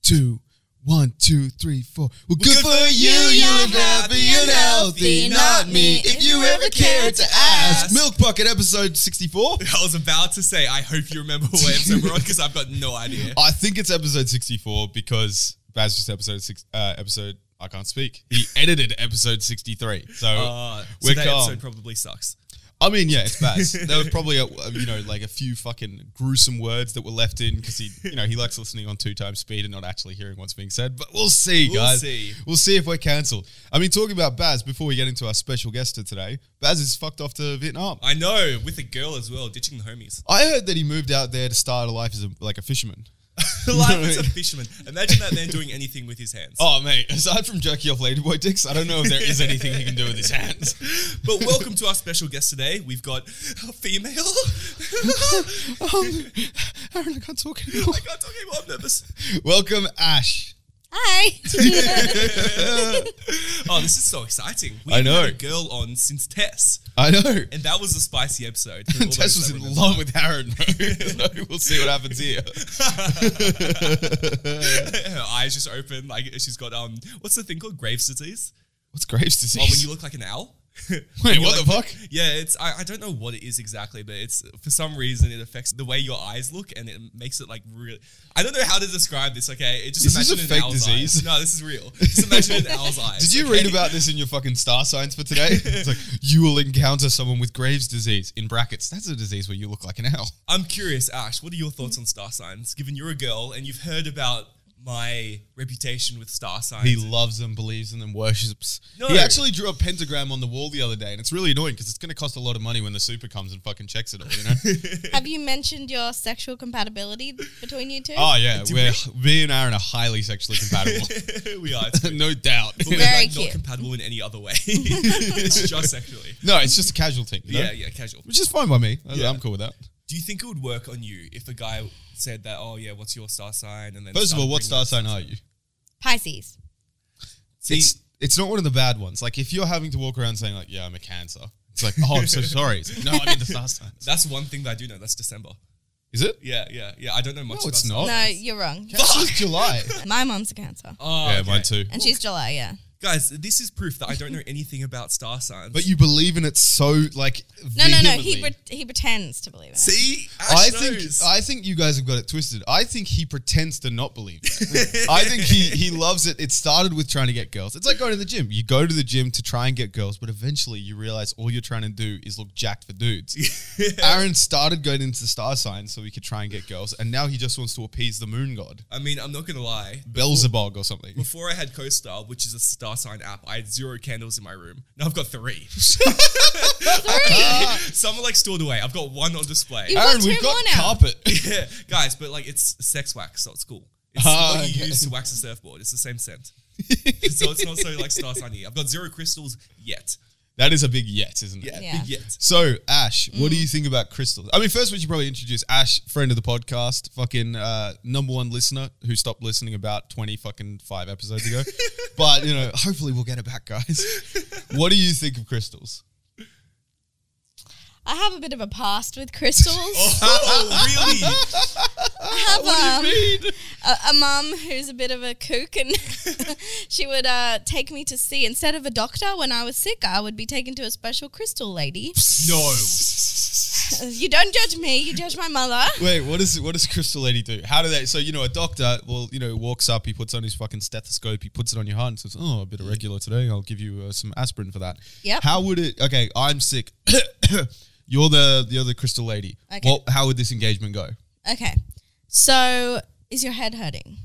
2, 1, 2, 3, 4. Well, good for you, you live happy and healthy, not me, if you ever cared to ask. Milk Bucket episode 64. I was about to say, I hope you remember what episode we're on, because I've got no idea. I think it's episode 64 because Baz just I can't speak. He edited episode 63. So that episode probably sucks. I mean, yeah, it's Baz. There was probably a few fucking gruesome words that were left in because he likes listening on 2 times speed and not actually hearing what's being said. But we'll see, guys. We'll see if we're cancelled. I mean, talking about Baz, before we get into our special guest of today, Baz is fucked off to Vietnam. I know, with a girl as well, ditching the homies. I heard that he moved out there to start a life as a fisherman. Life as a fisherman. Imagine that man doing anything with his hands. Oh, mate. Aside from jerky off ladyboy dicks, I don't know if there is anything he can do with his hands. But welcome to our special guest today. We've got a female. Aaron, I can't talk anymore. I can't talk anymore. I'm nervous. Welcome, Ash. Hi. Oh, this is so exciting. I know. Had a girl on since Tess. I know. And that was a spicy episode. Tess was in love with Aaron, bro. So we'll see what happens here. Her eyes just open. Like she's got what's the thing called? Graves' disease. What's Graves' disease? Oh, when you look like an owl. Wait, what the fuck? Yeah, it's I don't know what it is exactly, but it's for some reason it affects the way your eyes look and it makes it like really. I don't know how to describe this. Okay, it just is imagine this a an fake owl's disease? eyes. No, this is real. Just imagine an owl's eyes. Did you read about this in your fucking star signs for today? It's like you will encounter someone with Graves' disease in brackets. That's a disease where you look like an owl. I'm curious, Ash. What are your thoughts on star signs? Given you're a girl and you've heard about my reputation with star signs. He loves them, believes in them, worships. No. He actually drew a pentagram on the wall the other day, and it's really annoying because it's going to cost a lot of money when the super comes and fucking checks it all, you know? Have you mentioned your sexual compatibility between you two? Oh, yeah. Me and Aaron are highly sexually compatible. We are. No doubt. But we're Very not cute. compatible in any other way. It's just sexually. No, it's just a casual thing. You know? Yeah, casual. Which is fine by me. Yeah. I'm cool with that. Do you think it would work on you if a guy said that, oh, yeah, what's your star sign? And then first of all, what star sign are you? Pisces. See, it's not one of the bad ones. Like, if you're having to walk around saying, like, yeah, I'm a Cancer, it's like, oh, I'm so sorry. It's like, no, I mean the star signs. that's one thing that I do know. That's December. Is it? Yeah. I don't know much about it's star not. No, signs. you're wrong. That's July. My mom's a Cancer. Oh, Yeah, okay. mine too. And she's July, yeah. Guys, this is proof that I don't know anything about star signs. But you believe in it so, like, No. vehemently. He pretends to believe in it. See? Ash I think you guys have got it twisted. I think he pretends to not believe it. I think he loves it. It started with trying to get girls. It's like going to the gym. You go to the gym to try and get girls, but eventually you realize all you're trying to do is look jacked for dudes. Aaron started going into star signs so he could try and get girls, and now he just wants to appease the moon god. I mean, I'm not going to lie. Beelzebub or something. Before I had CoStar, which is a star sign app, I had 0 candles in my room. Now I've got 3. 3? Some are like stored away. I've got 1 on display. You- Aaron, got we've 2 got more now. carpet. Yeah, guys, but like it's sex wax, so it's cool. It's what you use to wax a surfboard. It's the same scent. So it's not so like star signy. I've got 0 crystals yet. That is a big yet, isn't it? Yeah, big yet. So, Ash, what do you think about crystals? I mean, first we should probably introduce Ash, friend of the podcast, fucking #1 listener who stopped listening about 5 episodes ago. But, hopefully we'll get it back, guys. What do you think of crystals? I have a bit of a past with crystals. Oh, really? I have a mum who's a bit of a kook, and she would take me to see, instead of a doctor when I was sick, I would be taken to a special crystal lady. No. You don't judge me, you judge my mother. Wait, what does a crystal lady do? How do they? So a doctor walks up, he puts on his fucking stethoscope, he puts it on your heart and says, "Oh, a bit irregular today. I'll give you some aspirin for that." Yep. How would it? Okay, I'm sick. You're the other crystal lady. Okay. How would this engagement go? Okay, so is your head hurting?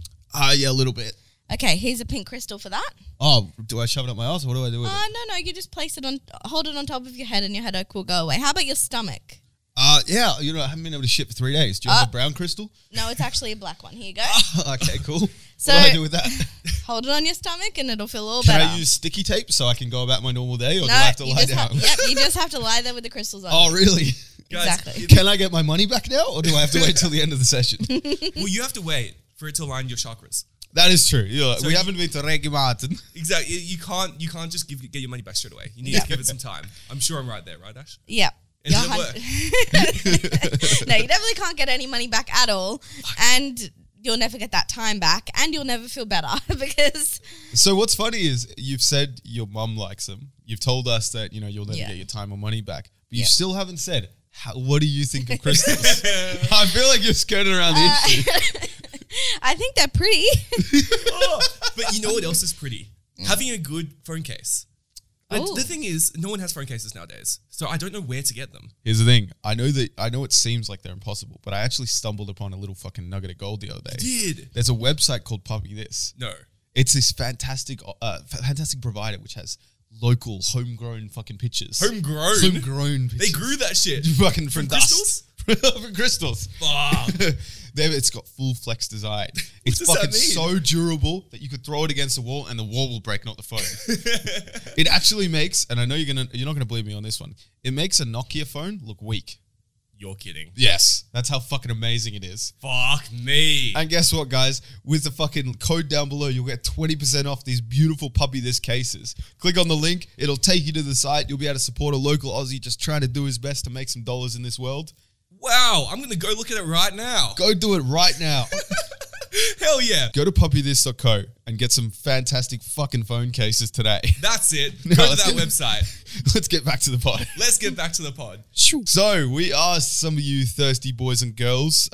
Yeah, a little bit. Okay, here's a pink crystal for that. Oh, do I shove it up my ass or what do I do with it? No, you just hold it on top of your head and your headache will go away. How about your stomach? Yeah, I haven't been able to shit for 3 days. Do you have a brown crystal? No, it's actually a black one. Here you go. Okay, cool. So what do I do with that? Hold it on your stomach and it'll feel all Can better. I use sticky tape so I can go about my normal day or No, do I have to you lie just down? you just have to lie there with the crystals on. Oh, really? Guys, Exactly. Can I get my money back now or do I have to wait till the end of the session? Well, you have to wait for it to align your chakras. That is true. So we haven't been to Reiki Martin. Exactly. You can't just get your money back straight away. You need to give it some time. I'm sure I'm right there, right, Ash? Yeah. And did it work? No, you definitely can't get any money back at all. And you'll never get that time back and you'll never feel better because... So what's funny is you've said your mum likes them. You've told us that, you'll never get your time or money back. But you still haven't said, what do you think of crystals? I feel like you're skirting around the issue. I think they're pretty. But you know what else is pretty? Having a good phone case. But Ooh. the thing is, no one has phone cases nowadays. So I don't know where to get them. Here's the thing. I know it seems like they're impossible, but I actually stumbled upon a little fucking nugget of gold the other day. You did? There's a website called Puppy This. No. It's this fantastic provider which has local homegrown fucking pictures. Homegrown pictures. They grew that shit. Fucking From dust. crystals? From crystals. Fuck. It's got full flex design. It's does that fucking mean? so durable that you could throw it against the wall and the wall will break, not the phone. It actually makes, and I know you're not gonna believe me on this one. It makes a Nokia phone look weak. You're kidding. Yes, that's how fucking amazing it is. Fuck me. And guess what, guys? With the fucking code down below, you'll get 20% off these beautiful Puppy This cases. Click on the link. It'll take you to the site. You'll be able to support a local Aussie just trying to do his best to make some dollars in this world. Wow, I'm going to go look at it right now. Go do it right now. Hell yeah. Go to puppythis.co and get some fantastic fucking phone cases today. That's it. No, Go to that website. Let's get back to the pod. Let's get back to the pod. So we asked some of you thirsty boys and girls.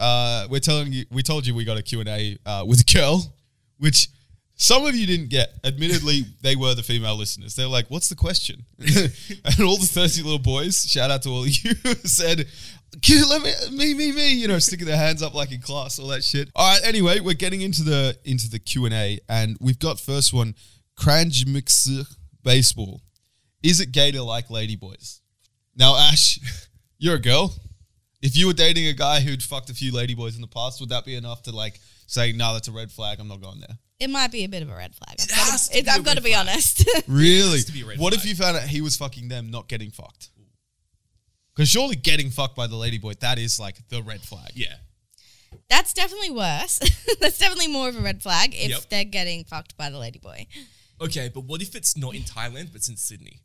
We told you we got a Q&A with a girl, which some of you didn't get. Admittedly, they were the female listeners. They're like, "What's the question?" And all the thirsty little boys, shout out to all of you, said, "Let me," sticking their hands up like in class, all that shit. All right. Anyway, we're getting into the Q&A, and we've got first one, Crange Mixer Baseball. Is it gay to like ladyboys? Now, Ash, you're a girl. If you were dating a guy who'd fucked a few ladyboys in the past, would that be enough to like say, "No, that's a red flag. I'm not going there"? It might be a bit of a red flag. I've I've got to be honest. Really? to be a red What if flag. you found out he was fucking them, not getting fucked? Because surely getting fucked by the ladyboy, that is like the red flag. Yeah. That's definitely worse. That's definitely more of a red flag if Yep. they're getting fucked by the ladyboy. Okay, but what if it's not in Thailand, but it's in Sydney?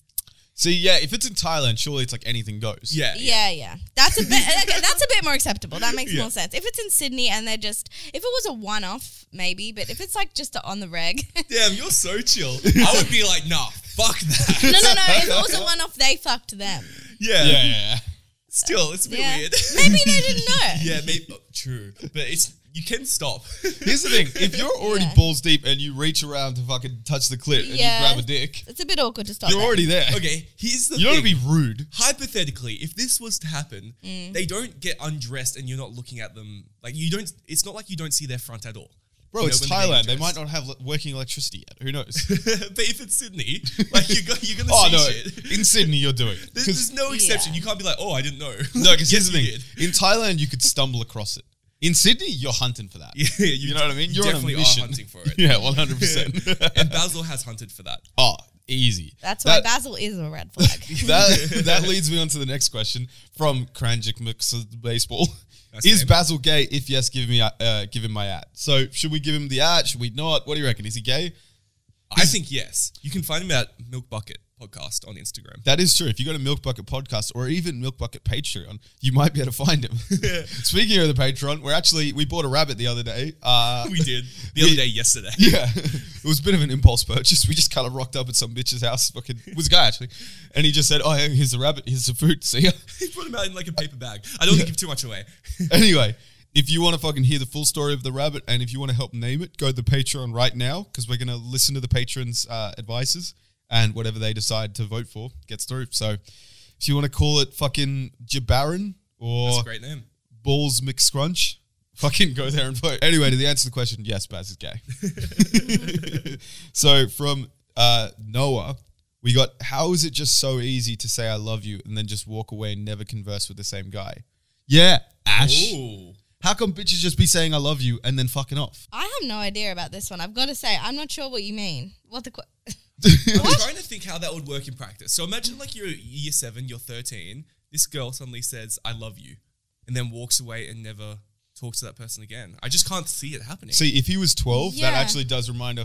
See, yeah, if it's in Thailand, surely it's like anything goes. Yeah. Yeah. That's a bit more acceptable. That makes Yeah. more sense. If it's in Sydney and if it was a one-off, maybe, but if it's like just on the reg. Damn, you're so chill. I would be like, nah, fuck that. No. If it was a one-off, they fucked them. Yeah. Still, it's a bit Yeah. weird. Maybe they didn't know. Yeah, maybe. True. But you can stop. Here's the thing. If you're already Yeah. balls deep and you reach around to fucking touch the clit and you grab a dick, It's a bit awkward to stop. you're already there. Okay, here's the You don't thing. want to be rude. Hypothetically, if this was to happen, they don't get undressed and you're not looking at them. Like, you don't, it's not like you don't see their front at all. Bro, You know, it's when they're getting Thailand. They undressed. might not have working electricity yet. Who knows? But if it's Sydney, like, you're going to Oh, see no. shit. In Sydney, you're doing it. There's no exception. Yeah. You can't be like, oh, I didn't know. No, because Yes, here's the you thing. did. In Thailand, you could stumble across it. In Sydney, you're hunting for that. Yeah, You know what I mean? You're definitely on a mission. are hunting for it. Yeah, 100%. And Basil has hunted for that. Oh, easy. That's why That- Basil is a red flag. That leads me on to the next question from Kranjik Mixer Baseball. That's Is him. Basil gay? If yes, give him my ad. So should we give him the ad? Should we not? What do you reckon? Is he gay? I think yes. You can find him at Milk Bucket Podcast on Instagram. That is true. If you go to Milk Bucket Podcast or even Milk Bucket Patreon, you might be able to find him. Speaking of the Patreon, we bought a rabbit the other day. We did. The other day, yesterday. Yeah, it was a bit of an impulse purchase. We just kind of rocked up at some bitch's house. Fucking it was a guy actually, and he just said, "Oh, hey, here's the rabbit. Here's the food. See ya." He put him out in like a paper bag. I don't want to give too much away. Anyway, if you want to fucking hear the full story of the rabbit and if you want to help name it, go to the Patreon right now because we're going to listen to the patrons' advices and whatever they decide to vote for gets through. So if you want to call it fucking Jabaran or That's a great name. Balls McScrunch, fucking go there and vote. Anyway, to the answer to the question, yes, Baz is gay. So from Noah, we got, how is it just so easy to say I love you and then just walk away and never converse with the same guy? Yeah, Ash. Ooh. How come bitches just be saying I love you and then fucking off? I have no idea about this one. I've got to say, I'm not sure what you mean. What the... I'm trying to think how that would work in practice. So imagine like you're year 7, you're 13. This girl suddenly says, I love you. And then walks away and never talk to that person again. I just can't see it happening. See, if he was 12, that Yeah. actually does remind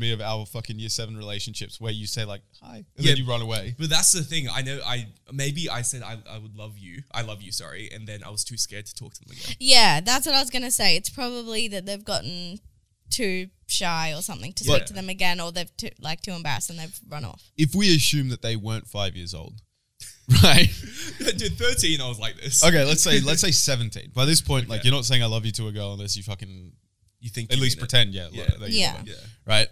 me of our fucking year 7 relationships where you say like, hi, and Yeah. then you run away. But that's the thing. I know I said I would love you. I love you, sorry. And then I was too scared to talk to them again. Yeah, that's what I was going to say. It's probably that they've gotten too shy or something to speak to them again, or they've too embarrassed and they've run off. If we assume that they weren't 5 years old, right? Dude, 13, I was like this. Okay, let's say 17. By this point, like Okay. you're not saying I love you to a girl unless you fucking You think at you least mean it. pretend, yeah. Yeah. that you Yeah. love her, Yeah. right?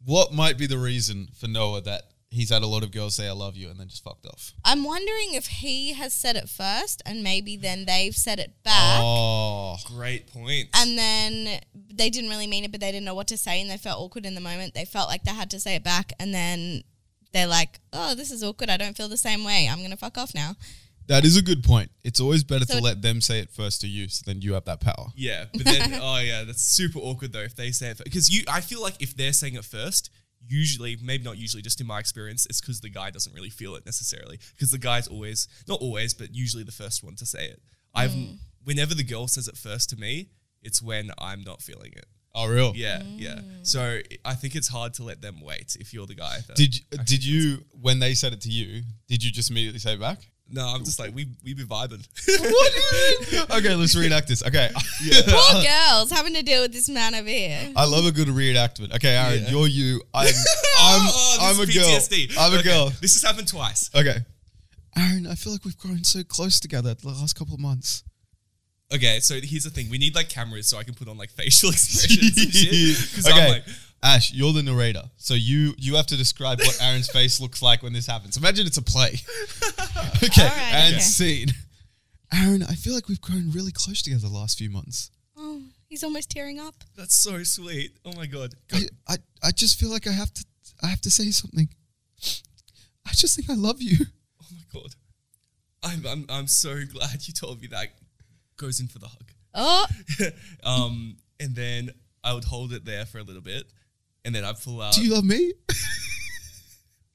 What might be the reason for Noah that he's had a lot of girls say I love you and then just fucked off? I'm wondering if he has said it first and maybe then they've said it back. Oh, Great point. And then they didn't really mean it, but they didn't know what to say and they felt awkward in the moment. They felt like they had to say it back and then they're like, oh, this is awkward. I don't feel the same way. I'm going to fuck off now. that is a good point. It's always better So to let them say it first to you, so then you have that power. Yeah, but then, that's super awkward though if they say it. Because I feel like if they're saying it first, usually, maybe not usually, just in my experience, it's because the guy doesn't really feel it necessarily. Because the guy's always, not always, but usually the first one to say it. Whenever the girl says it first to me, it's when I'm not feeling it. Oh, real? Yeah, yeah. So I think it's hard to let them wait if you're the guy. that Did actually you, when they said it to you, did you just immediately say it back? No, I'm just like, we be vibing. What do you mean? Okay, let's reenact this. Okay. Poor girls having to deal with this man over here. I love a good reenactment. Okay, Aaron, Yeah. you're you. I'm this a is girl. PTSD. I'm a Okay, girl. This has happened twice. Okay. Aaron, I feel like we've grown so close together the last couple of months. Okay, so here's the thing. We need like cameras so I can put on like facial expressions and shit. 'Cause Okay. I'm like, Ash, you're the narrator. So you have to describe what Aaron's face looks like when this happens. Imagine it's a play. Okay, All right, and okay. scene. Aaron, I feel like we've grown really close together the last few months. Oh, he's almost tearing up. that's so sweet. Oh my God. I just feel like I have to say something. I just think I love you. Oh my God. I'm so glad you told me that. Goes in for the hug. Oh, And then I would hold it there for a little bit. And then I'd pull out. Do you love me?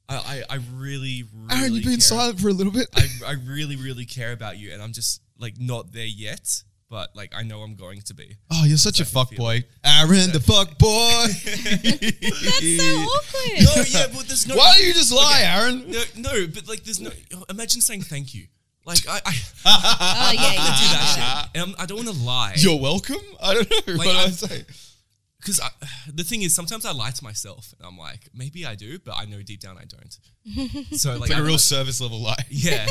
I really, really Aaron, you've been care. silent for a little bit. I really, really care about you. And I'm just like not there yet. But like I know I'm going to be. Oh, you're such a I can fuck feel boy. Aaron, the fuck boy. that's so awkward. No, yeah, but there's no. Why don't you just lie, Aaron? No, but like there's no. Imagine saying thank you. Like I Oh, yeah, do that yeah. shit. And I don't want to lie. You're welcome? I don't know. Like, what do I I- say? Because the thing is, sometimes I lie to myself. And I'm like, maybe I do, but I know deep down I don't. So like, It's like a I'm real service level lie. yeah.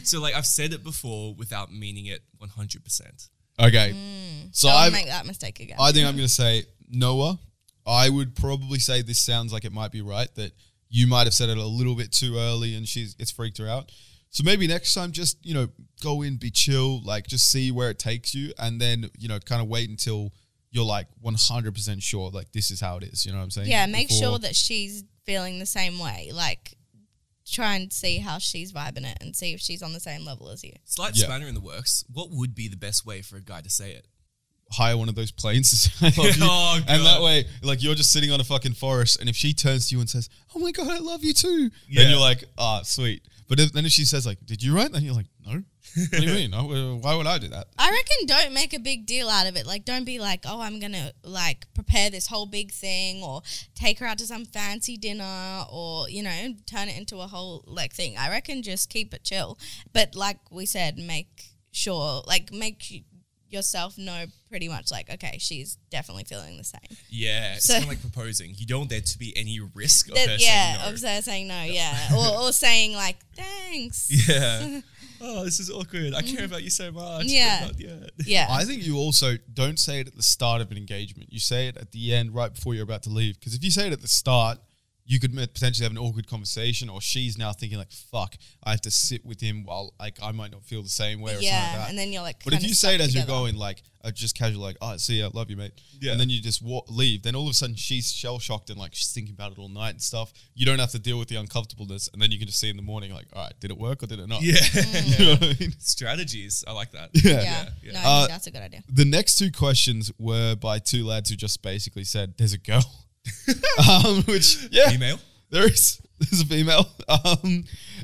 So like, I've said it before without meaning it 100%. Okay. So Don't make that mistake again. I think I'm going to say Noah. I would probably say this sounds like it might be right, that you might have said it a little bit too early and it's freaked her out. So maybe next time just, go in, be chill, like just see where it takes you, and then, kind of wait until you're like 100% sure, like this is how it is. You know what I'm saying? Yeah, make Before- sure that she's feeling the same way. Like, try and see how she's vibing it and see if she's on the same level as you. Slight Yeah. spanner in the works. What would be the best way for a guy to say it? hire one of those planes to say I love you. Oh, and God. that way, like, you're just sitting on a fucking forest, and if she turns to you and says, oh my God, I love you too, Yeah. then you're like, ah, sweet. But then if she says, like, did you write? Then you're like, no. What do you mean? Why would I do that? I reckon don't make a big deal out of it. Like, don't be like, oh, I'm going to, like, prepare this whole big thing or take her out to some fancy dinner or, you know, turn it into a whole, like, thing. I reckon just keep it chill. But like we said, make sure, like, yourself know pretty much, like, okay, she's definitely feeling the same. Yeah, it's So- kind of like proposing. You don't want there to be any risk of her Yeah, saying of no. her saying no, yeah. or saying, like, thanks. Yeah. Oh, this is awkward. I care about you so much. Yeah. But not yet. Yeah. I think you also don't say it at the start of an engagement. You say it at the end, right before you're about to leave. Because if you say it at the start, you could potentially have an awkward conversation, or she's now thinking like, fuck, I have to sit with him while, like, I might not feel the same way or something like Yeah, that. and then you're like, But if kinda you say it stuck as you're together. going, like, just casual, like, oh, see ya, love you, mate. Yeah. And then you just leave. Then all of a sudden she's shell-shocked and, like, she's thinking about it all night and stuff. You don't have to deal with the uncomfortableness. And then you can just see in the morning, like, all right, did it work or did it not? Yeah. You know what I mean? Strategies. I like that. Yeah. Yeah. Yeah. No, I Uh, think that's a good idea. The next two questions were by two lads who just basically said, there's a girl. Which, yeah, Email. there's a female.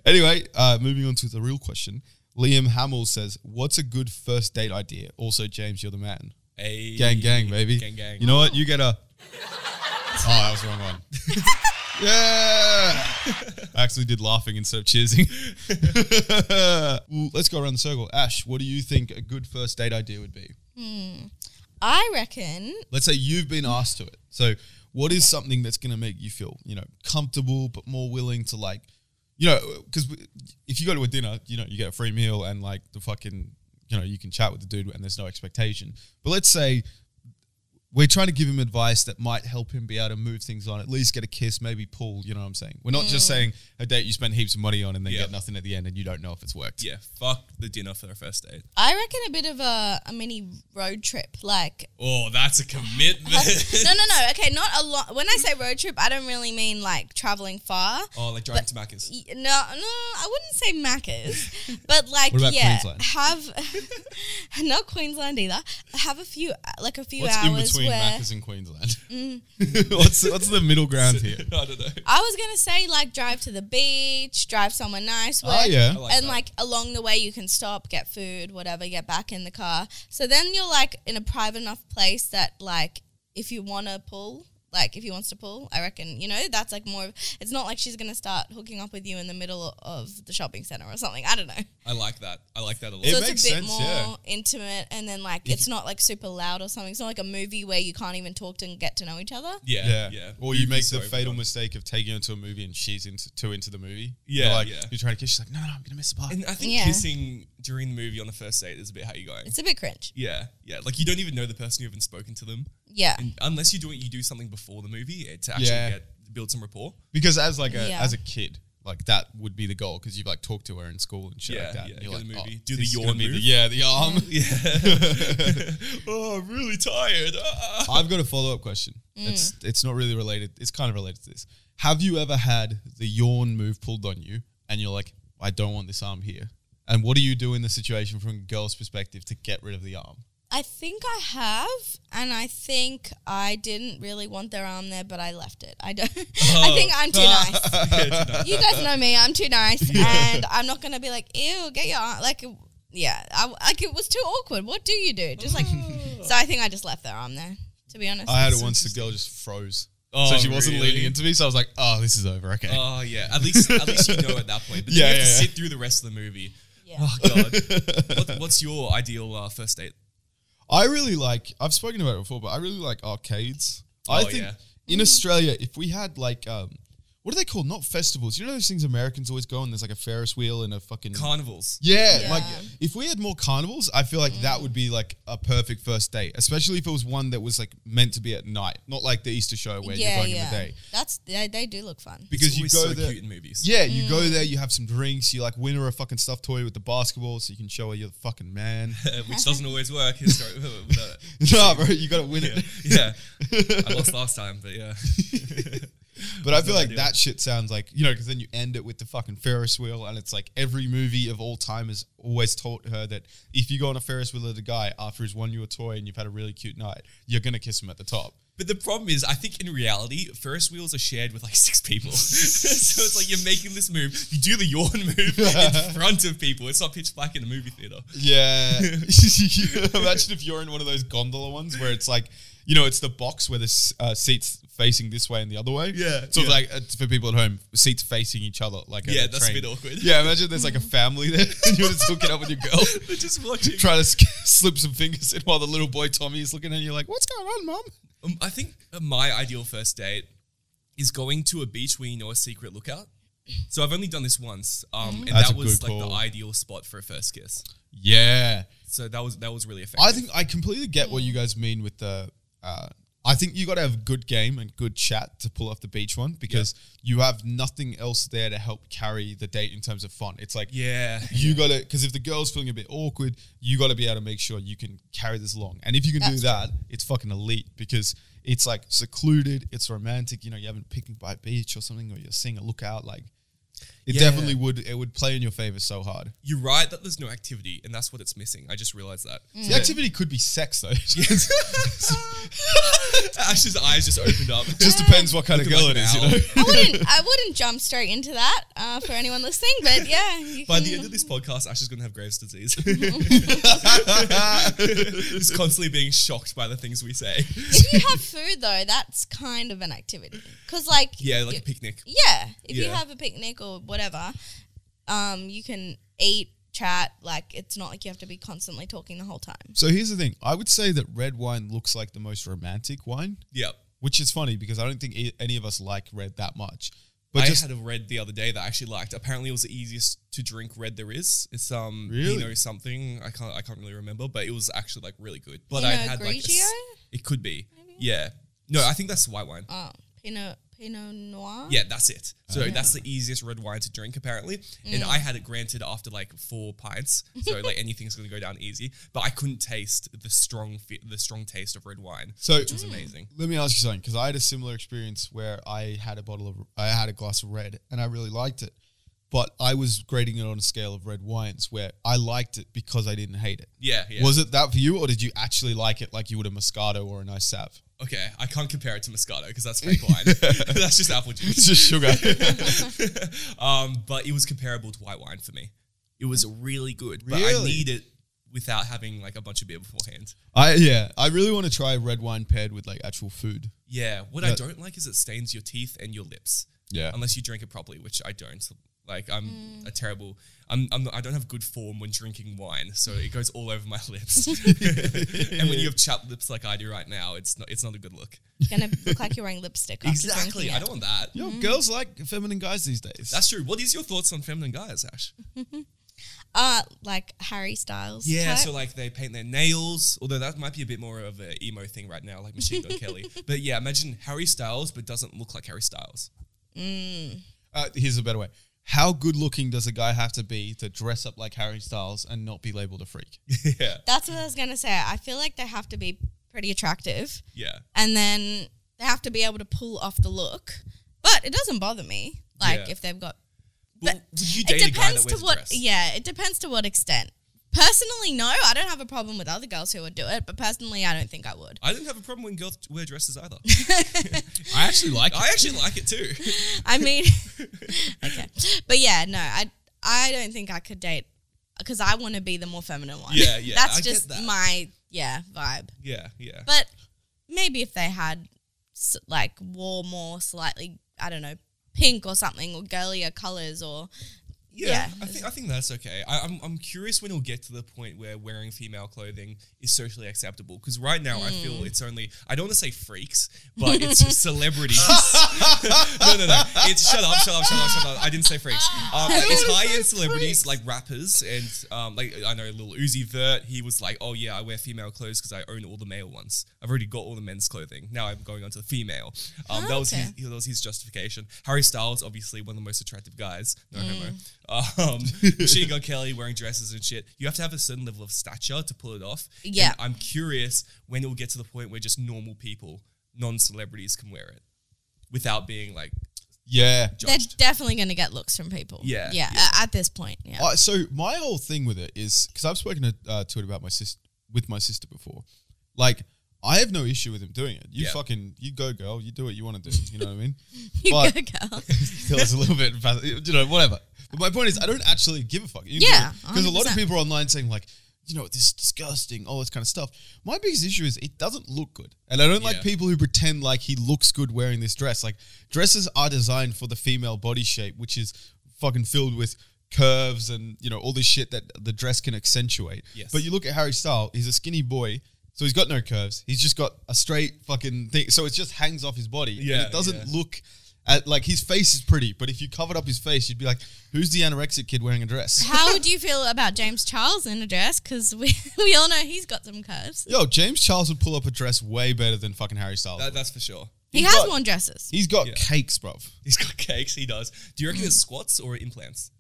Anyway, moving on to the real question. Liam Hamill says, "What's a good first date idea?" Also, James, you're the man. A Gang, baby. Gang. You know what? You get a. Oh, that was the wrong one. Yeah. I actually did laughing instead of cheersing. Well, let's go around the circle. Ash, what do you think a good first date idea would be? I reckon. Let's say you've been asked to it. So what is something that's going to make you feel, comfortable, but more willing to because if you go to a dinner, you get a free meal and like the fucking, you can chat with the dude and there's no expectation. But let's say we're trying to give him advice that might help him be able to move things on, at least get a kiss, maybe pull, you know what I'm saying? We're not just saying a date you spend heaps of money on and then get nothing at the end and you don't know if it's worked. Yeah, fuck the dinner for a first date. I reckon a bit of a mini road trip, like. Oh, that's a commitment. No. Okay, not a lot. When I say road trip, I don't really mean like traveling far. Oh, like driving to Macca's. No, I wouldn't say Macca's, but like, What about Queensland? have not Queensland either. Have a few What's hours in between where Macca's and Queensland? What's the middle ground here? I don't know. I was gonna say like drive to the beach, drive somewhere nice. Where, Oh, yeah. I like and that. like along the way you can stop, get food, whatever, get back in the car. So then you're like in a private enough place that like if you want to pull. Like, if he wants to pull, I reckon, that's like more of, it's not like she's going to start hooking up with you in the middle of the shopping center or something. I don't know. I like that. I like that a lot. It So makes it's a bit sense, more yeah. intimate and then like, it's not like super loud or something. It's not like a movie where you can't even talk to and get to know each other. Yeah. Or you You'd be make so the fatal overdone. mistake of taking her to a movie and she's too into the movie. Yeah, You're like, yeah. You're trying to kiss, she's like, no, I'm going to miss the part. And I think Yeah. kissing during the movie on the first date is a bit how you're going. It's a bit cringe. Yeah. Like you don't even know the person, you haven't spoken to them. Yeah. And unless you do something before the movie to actually build some rapport. Because as like Yeah. as a kid, like that would be the goal because you've like talked to her in school and shit Yeah, like that. yeah, And you're go like, to the movie, oh, do the this is yawn gonna be move. the arm. Yeah. Oh, I'm really tired. I've got a follow-up question. It's not really related. It's kind of related to this. Have you ever had the yawn move pulled on you and you're like, I don't want this arm here? And what do you do in the situation from a girl's perspective to get rid of the arm? I think I have, and I think I didn't really want their arm there, but I left it. I don't. I think I'm too nice. You guys know me. I'm too nice, and I'm not gonna be like, ew, get your arm. Like, yeah, it was too awkward. What do you do? Just like, so I think I just left their arm there. To be honest, I had it once. The girl just froze. Oh, So she wasn't really? leaning into me. So I was like, oh, this is over. Okay. Oh yeah. At least you know at that point. But Yeah, then you have to yeah. sit through the rest of the movie. Yeah. Oh god. What's your ideal first date? I really like, I've spoken about it before, but I really like arcades. I Oh, think yeah. in Australia, if we had like, what are they called? Not festivals. You know those things Americans always go on? There's like a Ferris wheel and a fucking... Carnivals. Yeah, Yeah. like if we had more carnivals, I feel like that would be like a perfect first date, especially if it was one that was like meant to be at night, not like the Easter show where you're going in the day. They do look fun. Because you It's go always so there, cute in movies. yeah, you go there, you have some drinks, you like win her a fucking stuffed toy with the basketball, so you can show her you're the fucking man. Which doesn't always work. Without Nah, bro, you got to win it. yeah. I lost last time, but yeah. But I feel like idea. that shit sounds like, because then you end it with the fucking Ferris wheel, and it's like every movie of all time has always taught her that if you go on a Ferris wheel with a guy after he's won you a toy and you've had a really cute night, you're going to kiss him at the top. But the problem is, I think in reality, Ferris wheels are shared with like 6 people. So it's like you're making this move, you do the yawn move in front of people. It's not pitch black in a movie theater. Yeah. Imagine if you're in one of those gondola ones where it's like, it's the box where the seats facing this way and the other way. Yeah, So yeah. it's like, for people at home, seats facing each other. Like Yeah, a that's a train. bit awkward. Yeah, imagine there's like a family there and you're just hooking up with your girl. They're just watching. Try to slip some fingers in while the little boy Tommy is looking at you like, what's going on, mom? I think my ideal first date is going to a beach where you know a secret lookout. So I've only done this once, and That's that a was good like the call. ideal spot for a first kiss. Yeah. So that was really effective. I think I completely get what you guys mean with the... I think you got to have a good game and good chat to pull off the beach one because you have nothing else there to help carry the date in terms of fun. It's like... Yeah. You got to... Because if the girl's feeling a bit awkward, you got to be able to make sure you can carry this along. And if you can do That's that, it's fucking elite because it's like secluded, it's romantic, you're having a picnic by a beach or something, or you're seeing a lookout, like... It definitely would. It would play in your favor so hard. You're right that there's no activity, and that's what it's missing. I just realized that. The activity could be sex, though. Ash's eyes just opened up. Just depends what kind of girl it is, you know? I wouldn't jump straight into that for anyone listening, but yeah. By the end of this podcast, Ash is going to have Graves' disease. Just constantly being shocked by the things we say. If you have food though, that's kind of an activity. Cause like a picnic. Yeah, if you have a picnic or whatever, you can eat, chat. Like it's not like you have to be constantly talking the whole time. So here's the thing. I would say that red wine looks like the most romantic wine. Yep. Which is funny because I don't think any of us like red that much. But I had a red the other day that I actually liked. Apparently, it was the easiest to drink red there is. It's really? Pinot something. I can't really remember, but it was actually like really good. But Pinot I had Grigio? It could be. Maybe? Yeah. No, I think that's white wine. Oh, Pinot Noir. Yeah, that's it. So that's the easiest red wine to drink apparently. And I had it granted after like 4 pints. So like anything's going to go down easy. But I couldn't taste the strong taste of red wine, which was amazing. Let me ask you something, because I had a similar experience where I had a glass of red and I really liked it. But I was grading it on a scale of red wines where I liked it because I didn't hate it. Yeah. Was it that for you, or did you actually like it like you would a Moscato or a nice Sav? Okay, I can't compare it to Moscato because that's fake wine. That's just apple juice. It's just sugar. But it was comparable to white wine for me. It was really good. But Really? I need it without having like a bunch of beer beforehand. I really want to try red wine paired with like actual food. Yeah. What I don't like is it stains your teeth and your lips. Yeah. Unless you drink it properly, which I don't. Like I don't have good form when drinking wine, so it goes all over my lips. And when you have chapped lips like I do right now, it's not a good look. It's gonna look like you're wearing lipstick. After Exactly. I don't want that. Yo, girls like feminine guys these days. That's true. What is your thoughts on feminine guys, Ash? Like Harry Styles. Yeah, type. so like they paint their nails, although that might be a bit more of an emo thing right now, like Machine Gun Kelly. But yeah, imagine Harry Styles, but doesn't look like Harry Styles. Here's a better way. How good looking does a guy have to be to dress up like Harry Styles and not be labeled a freak? Yeah. That's what I was gonna say. I feel like they have to be pretty attractive. Yeah. And then they have to be able to pull off the look. But it doesn't bother me. Like if they've got. Well, But would you date it a guy depends that to wears a what. dress? Yeah, it depends to what extent. Personally, no. I don't have a problem with other girls who would do it, but personally, I don't think I would. I didn't have a problem when girls wear dresses either. I actually like it. I actually like it too. I mean, okay, but yeah, no, I don't think I could date because I want to be the more feminine one. Yeah. That's I get just that. my vibe. Yeah. But maybe if they had like wore more slightly, I don't know, pink or something or girlier colors or. Yeah, I think that's okay. I'm curious when it'll get to the point where wearing female clothing is socially acceptable. Because right now I feel it's only, I don't want to say freaks, but it's celebrities. No. It's shut up. I didn't say freaks. It's high-end celebrities like rappers and like I know Lil Uzi Vert. He was like, oh yeah, I wear female clothes because I own all the male ones. I've already got all the men's clothing. Now I'm going on to the female. That was his justification. Harry Styles, obviously one of the most attractive guys. No homo. Machine Gun Kelly wearing dresses and shit. You have to have a certain level of stature to pull it off. Yeah. And I'm curious when it will get to the point where just normal people, non-celebrities can wear it without being like judged. They're definitely going to get looks from people. Yeah. At this point. Yeah. So my whole thing with it is, because I've spoken to it about with my sister before. Like, I have no issue with him doing it. You go, girl. You do what you want to do. You know what I mean? You go, girl. Tell us a little bit, whatever. But my point is, I don't actually give a fuck. Because a lot of 100%. people are online saying like, this is disgusting, all this kind of stuff. My biggest issue is it doesn't look good. And I don't like people who pretend like he looks good wearing this dress. Like, dresses are designed for the female body shape, which is fucking filled with curves and, all this shit that the dress can accentuate. Yes. But you look at Harry Styles, he's a skinny boy, so he's got no curves. He's just got a straight fucking thing. So it just hangs off his body. Yeah, And it doesn't look at, like, his face is pretty, but if you covered up his face, you'd be like, who's the anorexic kid wearing a dress? How would you feel about James Charles in a dress? Because we all know he's got some curves. Yo, James Charles would pull up a dress way better than fucking Harry Styles. That's for sure. He has worn dresses. He's got cakes, bruv. He's got cakes. He does. Do you reckon it's squats or implants?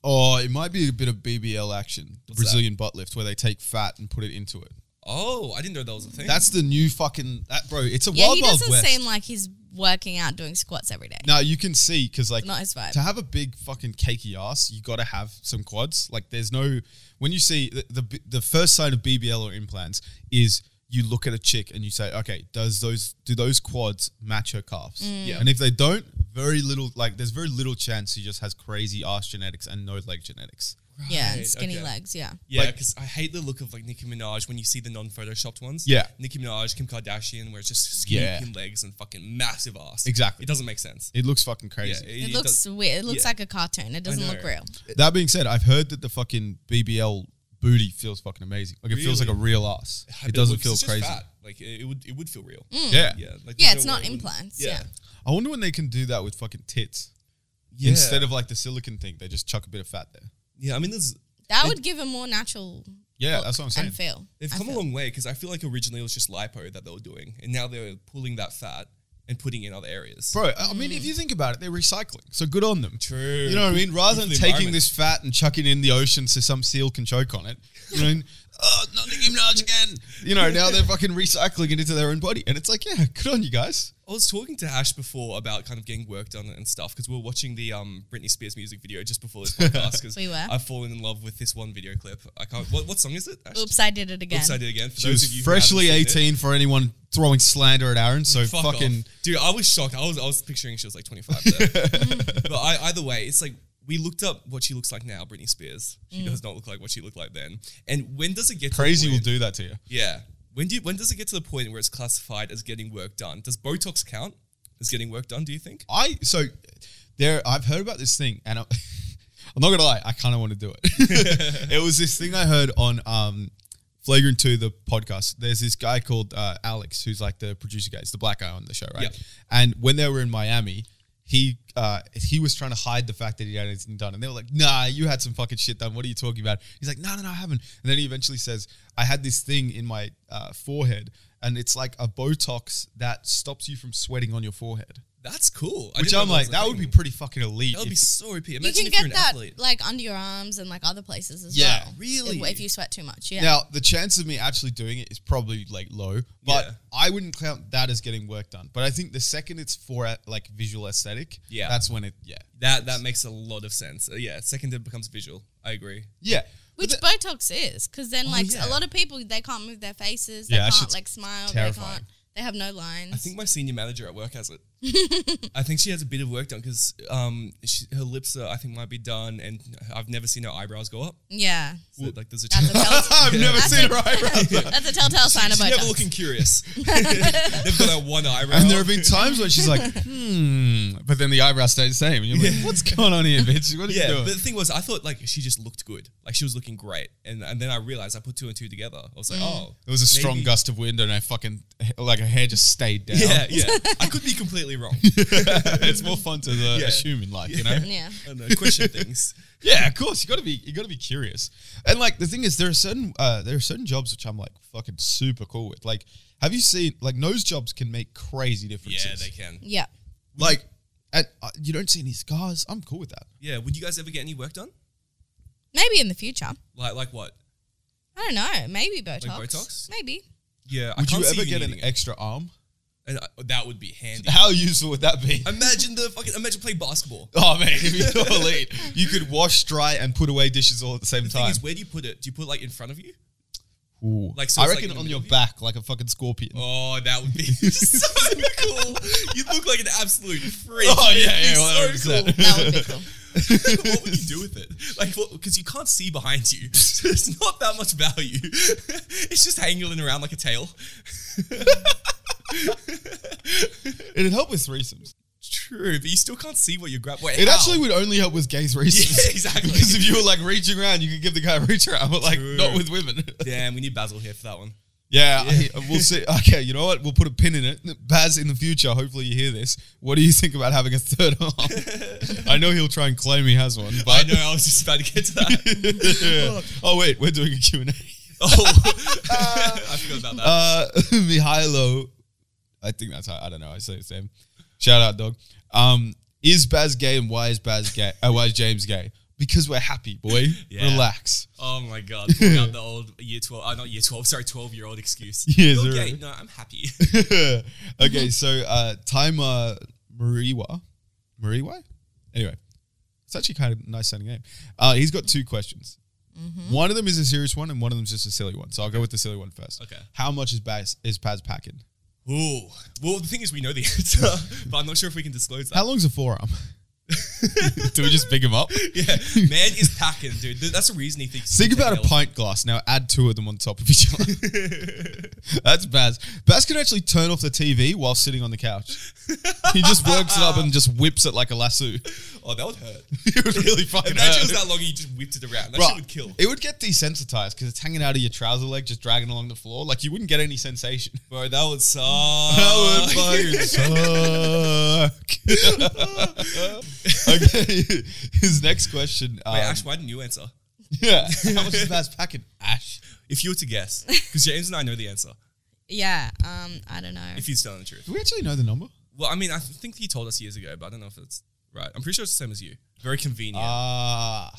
Oh, it might be a bit of BBL action. The What's Brazilian butt lift, where they take fat and put it into it. Oh, I didn't know that was a thing. That's the new fucking... bro, it's a Yeah, wild, he wild doesn't west. seem like he's working out, doing squats every day. Now you can see because like Not his vibe. to have a big fucking cakey ass, you got to have some quads. Like there's no when you see the first sign of BBL or implants is you look at a chick and you say, okay, do those quads match her calves? Yeah. And if they don't, there's very little chance she just has crazy ass genetics and no leg genetics. Yeah, Right, and skinny okay. legs. Yeah. Yeah, Like- because I hate the look of like Nicki Minaj when you see the non-photoshopped ones. Yeah. Nicki Minaj, Kim Kardashian, where it's just skinny Yeah. thin legs and fucking massive ass. Exactly. It doesn't make sense. It looks fucking crazy. It looks weird. It looks yeah. like a cartoon. It doesn't know. look real. That being said, I've heard that the fucking BBL booty feels fucking amazing. Like it feels like a Really? real ass. I It bet doesn't looks- feel it's just crazy. fat. Like it would feel real. Yeah. Yeah. Like Yeah, there's it's no not way it wouldn't. implants. Yeah. I wonder when they can do that with fucking tits. Yeah. Instead of like the silicone thing, they just chuck a bit of fat there. Yeah, I mean, That would give a more natural Yeah, look that's what I'm saying. and feel. they've I come a feel. long way because I feel like originally it was just lipo that they were doing, and now they're pulling that fat and putting it in other areas. Bro, I mean, if you think about it, they're recycling. So good on them. True. You know what I mean? Rather than Good for the taking environment. this fat and chucking it in the ocean so some seal can choke on it, you know, oh, not Nicki Minaj again. You know, now they're fucking recycling it into their own body. And it's like, yeah, good on you guys. I was talking to Ash before about kind of getting work done and stuff because we were watching the Britney Spears music video just before this podcast because We were. I've fallen in love with this one video clip. I can't. What song is it? Ash? Oops, I did it again. Oops, I did again. For She those of was you who freshly haven't seen 18 for anyone throwing slander at Aaron. So it, fuck fucking... off. Dude, I was shocked. I was picturing she was like 25 there. But either way, it's like we looked up what she looks like now, Britney Spears. She does not look like what she looked like then. And when does it get Crazy to will the point, do that to you. Yeah. When does it get to the point where it's classified as getting work done? Does Botox count as getting work done, do you think? I've heard about this thing, and I'm not gonna lie, I kind of want to do it. It was this thing I heard on Flagrant 2, the podcast. There's this guy called Alex, who's like the producer guy. It's the black guy on the show, right? Yep. And when they were in Miami, he was trying to hide the fact that he had anything done, and they were like, "Nah, you had some fucking shit done. What are you talking about?" He's like, "No, I haven't." And then he eventually says, "I had this thing in my forehead, and it's like a Botox that stops you from sweating on your forehead." That's cool. I Which didn't I'm know like, was a that would be thing. pretty fucking elite. That would be so OP. You Imagine can if you're an get that athlete. like under your arms and like other places as Yeah. well. Really? If you sweat too much. Yeah. Now, the chance of me actually doing it is probably like low, but Yeah. I wouldn't count that as getting work done. But I think the second it's for like visual aesthetic, Yeah. that's when it, That makes a lot of sense. Yeah, second it becomes visual. I agree. yeah. Which But Botox is, because then like yeah. a lot of people they can't move their faces, they Yeah, that can't shit's like smile, terrifying. they have no lines. I think my senior manager at work has it. I think she has a bit of work done because her lips are, I think might be done, and I've never seen her eyebrows go up. Yeah. So, like there's a That's a telltale. I've never That's seen a- her eyebrows. That's a telltale sign of She's never Botox. looking curious. They've got that one eyebrow. And there have been times when she's like, but then the eyebrows stay the same. And you're like, what's going on here, bitch? What are you Yeah, doing? but the thing was, I thought like she just looked good, like she was looking great, and then I realized I put two and two together. I was like, oh, It was a strong maybe- gust of wind and I fucking, like her hair just stayed down. Yeah. I could be completely wrong. It's more fun to assume in life, you know? Yeah. I don't know, question things. Yeah, of course. You gotta be curious. And like the thing is, there are certain jobs which I'm like fucking super cool with. Like, have you seen like nose jobs can make crazy differences? Yeah, they can. Yeah. Like, and you don't see any scars. I'm cool with that. Yeah, would you guys ever get any work done? Maybe in the future. Like what? I don't know. Maybe Botox. Botox? Maybe. Yeah, I Would you can't see ever get an needing it. extra arm? And that would be handy. How useful would that be? Imagine playing basketball. Oh man, if you're elite, you could wash, dry, and put away dishes all at the same The thing time. is, where do you put it? Do you put it like in front of you? Ooh. Like, so I it's, like, reckon in the on middle your of you? back, like a fucking scorpion. Oh, that would be so cool. You look like an absolute freak. Oh, yeah, It'd be so 100%. cool. That would be cool. What would you do with it? Like, because you can't see behind you, so it's not that much value. It's just hanging around like a tail. It'd help with threesomes. True, but you still can't see what you're grabbing. Wait, It how? actually would only help with gay threesomes. Yeah, exactly. Because if you were like reaching around, you could give the guy a reach around, but like True. not with women. Damn, we need Basil here for that one. Yeah, we'll see. Okay, you know what? We'll put a pin in it. Baz, in the future, hopefully you hear this. What do you think about having a third arm? I know he'll try and claim he has one, but I know, I was just about to get to that. Oh wait, we're doing a Q&A. Oh, I forgot about that. Mihailo, I think that's how, I don't know, I say his name. Shout out, dog. Is Baz gay and why is Baz gay? Why is James gay? Because we're happy, boy. Yeah. Relax. Oh my god, pulling out the old year 12, not year 12, sorry, 12-year-old excuse. Yeah, Bill zero. Gates, no, I'm happy. Okay, so Timer Mariwa? Anyway, it's actually kind of a nice sounding name. He's got 2 questions. One of them is a serious one and one of them is just a silly one. So I'll go with the silly one first. Okay. How much is Paz packing? Ooh. Well, the thing is we know the answer, but I'm not sure if we can disclose that. How long's a forearm? Do we just big him up? Yeah, man is packing, dude. That's the reason he thinks. Think about a pint glass. Now add 2 of them on top of each other. That's Baz. Baz can actually turn off the TV while sitting on the couch. He just works it up and just whips it like a lasso. Oh, that would hurt. It would really fucking Imagine hurt. it was that long and you just whipped it around. That Bruh, shit would kill. It would get desensitized because it's hanging out of your trouser leg, just dragging along the floor. Like you wouldn't get any sensation. Bro, that would suck. That would fucking suck. Okay, his next question. Wait, Ash, why didn't you answer? Yeah, how much is Baz packing? Ash. If you were to guess, because James and I know the answer. Yeah, I don't know. If he's telling the truth. Do we actually know the number? Well, I mean, I think he told us years ago, but I don't know if it's right. I'm pretty sure it's the same as you. Very convenient. yeah.